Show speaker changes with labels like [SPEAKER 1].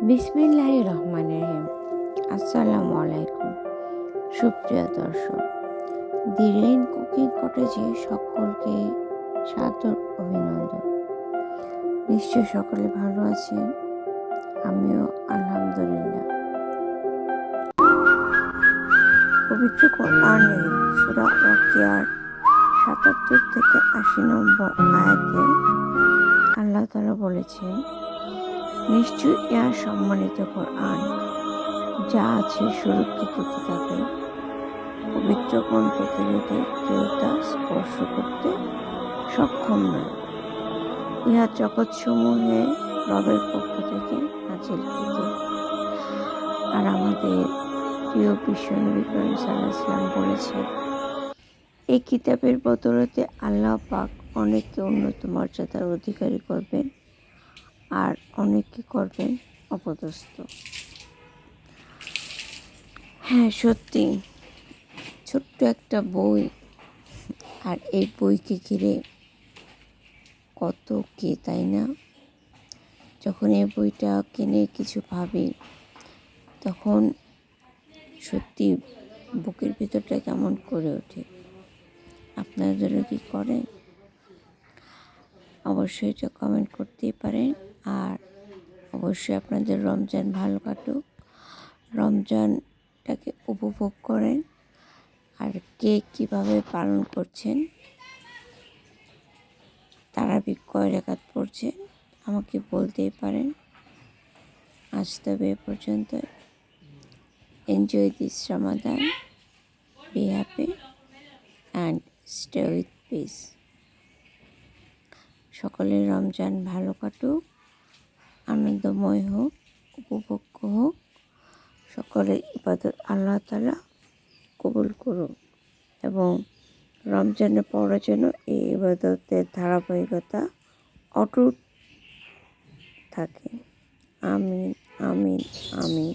[SPEAKER 1] বিসমিল্লাহির রহমানির রহিম। আসসালামু আলাইকুম সুপ্রিয় দর্শক, দি রেইন কুকিং কটেজে সকলকে সাদর অভিনন্দন। নিশ্চয় সকলে ভালো আছেন, আমিও আলহামদুলিল্লাহ। পবিত্র কোরআনের সূরা ওয়াকিয়ার ৭৭ থেকে ৮০ নম্বর আয়াতে আল্লাহ তাআলা বলেছেন, নিশ্চয় ইহা সম্মানিত কোরআন, যা আছে সুরক্ষিত কিতাবে। পবিত্র কোন প্রতিরোধে কেউ তা স্পর্শ করতে সক্ষম নয়। ইহা জগৎসমূহে রবের পক্ষ থেকে নাজিলকৃত। আর আমাদের প্রিয় বিশ্বনবী করিম সাল্লাল্লাহু আলাইহি ওয়াসাল্লাম বলেছেন, এই কিতাবের বদৌলতে আল্লাহ পাক অনেককে উন্নত মর্যাদার অধিকারী করবেন আর অনেককে করবেন অপদস্থ। হ্যাঁ, সত্যি ছোট্ট একটা বই, আর এই বইকে ঘিরে কত কে, তাই না? যখন এই বইটা কিনে কিছু ভাবি, তখন সত্যি বুকের ভিতরটা কেমন করে ওঠে। আপনাদেরও কি করেন? অবশ্যই এটা কমেন্ট করতেই পারেন। আর অবশ্যই আপনাদের রমজান ভালো কাটুক, রমজানটাকে উপভোগ করেন। আর কে কীভাবে পালন করছেন, তারাবি কয় রাকাত পড়ছেন, আমাকে বলতেই পারেন। আজ তবে এ পর্যন্ত। Enjoy this Ramadan, be happy and stay with piece. সকলের রমজান ভালো কাটুক, আনন্দময় হোক, উপভোগ্য হোক। সকলের ইবাদত আল্লাহ তাআলা কবুল করুক এবং রমজানের পরে যেন এই ইবাদতের ধারাবাহিকতা অটুট থাকে। আমিন, আমিন, আমিন।